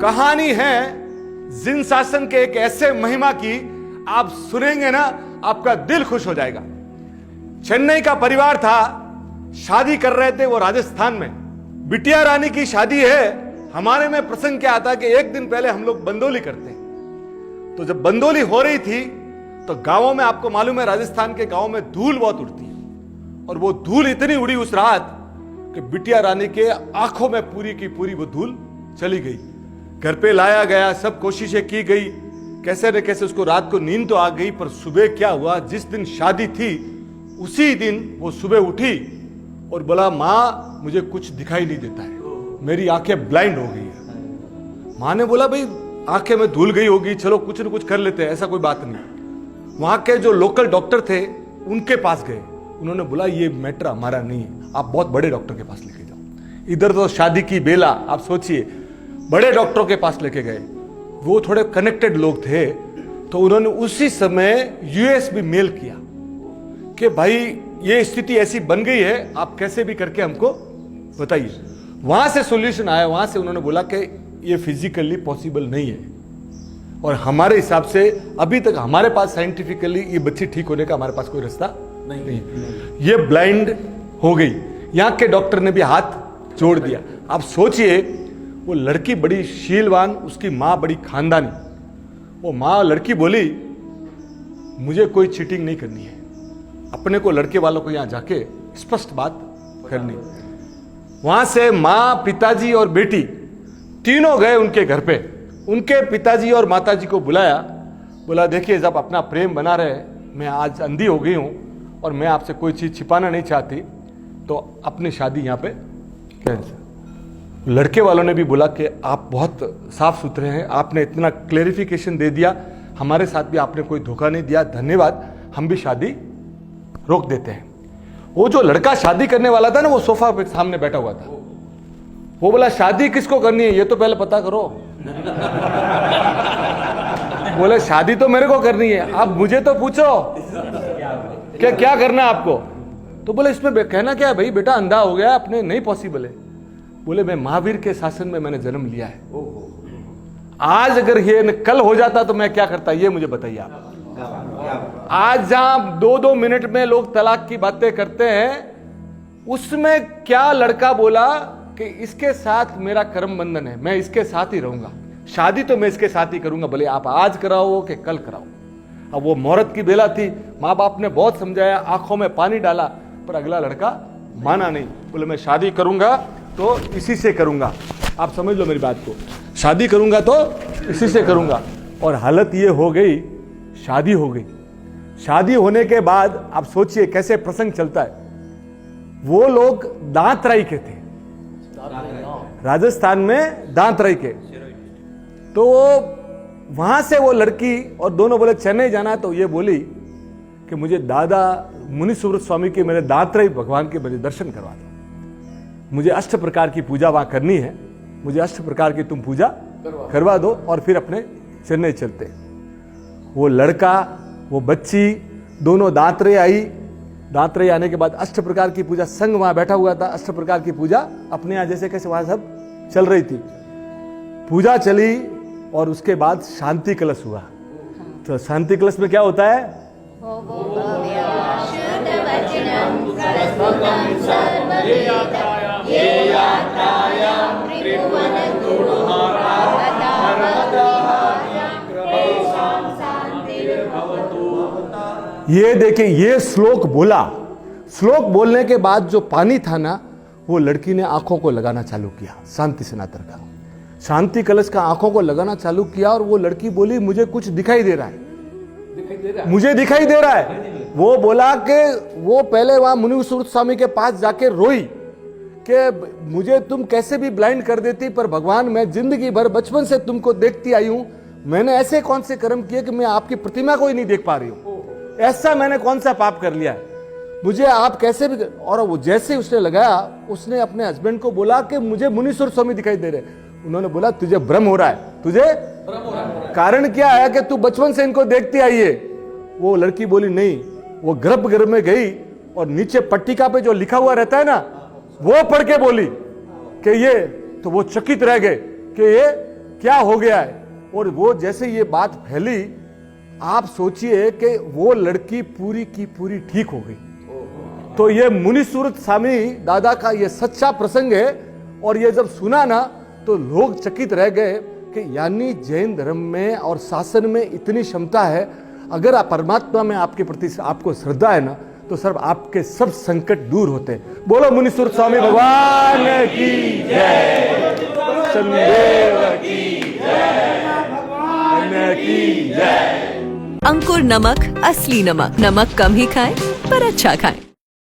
कहानी है जिन शासन के एक ऐसे महिमा की, आप सुनेंगे ना आपका दिल खुश हो जाएगा। चेन्नई का परिवार था, शादी कर रहे थे वो राजस्थान में। बिटिया रानी की शादी है। हमारे में प्रसंग क्या आता कि एक दिन पहले हम लोग बंदोली करते हैं। तो जब बंदोली हो रही थी तो गांवों में, आपको मालूम है राजस्थान के गांवों में धूल बहुत उड़ती है, और वो धूल इतनी उड़ी उस रात कि बिटिया रानी के आंखों में पूरी की पूरी वो धूल चली गई। घर पे लाया गया, सब कोशिशें की गई, कैसे न कैसे उसको रात को नींद तो आ गई। पर सुबह क्या हुआ, जिस दिन शादी थी उसी दिन वो सुबह उठी और बोला, माँ मुझे कुछ दिखाई नहीं देता है, मेरी आंखें ब्लाइंड हो गई है। माँ ने बोला, भाई आंखें में धूल गई होगी, चलो कुछ न कुछ कर लेते हैं, ऐसा कोई बात नहीं। वहां के जो लोकल डॉक्टर थे उनके पास गए। उन्होंने बोला, ये मैटर हमारा नहीं है, आप बहुत बड़े डॉक्टर के पास लेके जाओ। इधर तो शादी की बेला, आप सोचिए, बड़े डॉक्टरों के पास लेके गए। वो थोड़े कनेक्टेड लोग थे, तो उन्होंने उसी समय यूएस भी मेल किया कि भाई ये स्थिति ऐसी बन गई है, आप कैसे भी करके हमको बताइए। वहां से सॉल्यूशन आया। वहां से उन्होंने बोला कि ये फिजिकली पॉसिबल नहीं है, और हमारे हिसाब से अभी तक हमारे पास साइंटिफिकली ये बच्ची ठीक होने का हमारे पास कोई रास्ता नहीं। ये ब्लाइंड हो गई। यहां के डॉक्टर ने भी हाथ जोड़ दिया। आप सोचिए, वो लड़की बड़ी शीलवान, उसकी मां बड़ी खानदानी। वो मां, लड़की बोली, मुझे कोई चीटिंग नहीं करनी है, अपने को लड़के वालों को यहां जाके स्पष्ट बात करनी। वहां से मां, पिताजी और बेटी तीनों गए उनके घर पे। उनके पिताजी और माताजी को बुलाया, बोला, देखिए जब अपना प्रेम बना रहे, मैं आज अंधी हो गई हूं और मैं आपसे कोई चीज छिपाना नहीं चाहती, तो अपनी शादी यहां पे कैंसिल। लड़के वालों ने भी बोला कि आप बहुत साफ सुथरे हैं, आपने इतना क्लेरिफिकेशन दे दिया, हमारे साथ भी आपने कोई धोखा नहीं दिया, धन्यवाद, हम भी शादी रोक देते हैं। वो जो लड़का शादी करने वाला था ना, वो सोफा पे सामने बैठा हुआ था। वो बोला, शादी किसको करनी है ये तो पहले पता करो। बोले, शादी तो मेरे को करनी है, अब मुझे तो पूछो क्या क्या करना है आपको। तो बोले, इसमें कहना क्या है भाई, बेटा अंधा हो गया, अपने नहीं पॉसिबल है। बोले, मैं महावीर के शासन में मैंने जन्म लिया है, आज अगर ये कल हो जाता तो मैं क्या करता, ये मुझे बताइए आप। आज जहां 2-2 मिनट में लोग तलाक की बातें करते हैं, उसमें क्या लड़का बोला कि इसके साथ मेरा कर्म बंधन है, मैं इसके साथ ही रहूंगा, शादी तो मैं इसके साथ ही करूंगा, भले आप आज कराओ कि कल कराओ। अब वो मुहूर्त की बेला थी, माँ बाप ने बहुत समझाया, आंखों में पानी डाला, पर अगला लड़का माना नहीं। बोले, मैं शादी करूंगा तो इसी से करूंगा। आप समझ लो मेरी बात को, शादी करूंगा तो इसी से करूंगा। और हालत ये हो गई, शादी हो गई। शादी होने के बाद आप सोचिए कैसे प्रसंग चलता है। वो लोग दांतराई के थे, राजस्थान में दांतराई के। तो वहां से वो लड़की और दोनों बोले चेन्नई जाना है, तो ये बोली कि मुझे दादा मुनि सुब्रत स्वामी के मेरे दांतराई भगवान के मेरे दर्शन करवा दो, मुझे अष्ट प्रकार की पूजा वहां करनी है, मुझे अष्ट प्रकार की तुम पूजा करवा दो, और फिर अपने चेन्नई चलते। वो लड़का, वो बच्ची, दोनों दांतरे आई। दांतरे आने के बाद अष्ट प्रकार की पूजा, संघ वहां बैठा हुआ था, अष्ट प्रकार की पूजा अपने यहां जैसे कैसे वहां सब चल रही थी। पूजा चली और उसके बाद शांति कलश हुआ। तो शांति कलश में क्या होता है, ये देखिए, ये श्लोक बोला। श्लोक बोलने के बाद जो पानी था ना, वो लड़की ने आंखों को लगाना चालू किया, शांति स्नातर का, शांति कलश का आंखों को लगाना चालू किया। और वो लड़की बोली, मुझे कुछ दिखाई दे रहा है, मुझे दिखाई दे रहा है। वो बोला कि वो पहले वहां मुनि सुब्रत स्वामी के पास जाके रोई कि मुझे तुम कैसे भी ब्लाइंड कर देती, पर भगवान मैं जिंदगी भर बचपन से तुमको देखती आई हूं, मैंने ऐसे कौन से कर्म किए कि मैं आपकी प्रतिमा को ही नहीं देख पा रही हूं, ऐसा मैंने कौन सा पाप कर लिया है, मुझे आप कैसे भी। और वो जैसे उसने लगाया, उसने अपने हस्बैंड को बोला कि मुझे मुनि सुब्रत स्वामी दिखाई दे रहे। उन्होंने बोला, तुझे भ्रम हो रहा है, तुझे भ्रम हो रहा है, कारण क्या है कि तू बचपन से इनको देखती आई है। वो लड़की बोली, नहीं। वो गर्भगृह में गई और नीचे पट्टिका पे जो लिखा हुआ रहता है ना, वो पढ़ के बोली कि ये, तो वो चकित रह गए कि ये क्या हो गया है। और वो जैसे ये बात फैली, आप सोचिए कि वो लड़की पूरी की पूरी ठीक हो गई। तो ये मुनिसुरत स्वामी दादा का ये सच्चा प्रसंग है। और ये जब सुना ना तो लोग चकित रह गए कि यानी जैन धर्म में और शासन में इतनी क्षमता है। अगर आप परमात्मा में आपके प्रति आपको श्रद्धा है ना, तो सर आपके सब संकट दूर होते हैं। बोलो मुनिसुरत स्वामी भगवान की जय, शनिदेव की जय। अंकुर नमक, असली नमक। नमक कम ही खाएं पर अच्छा खाएं।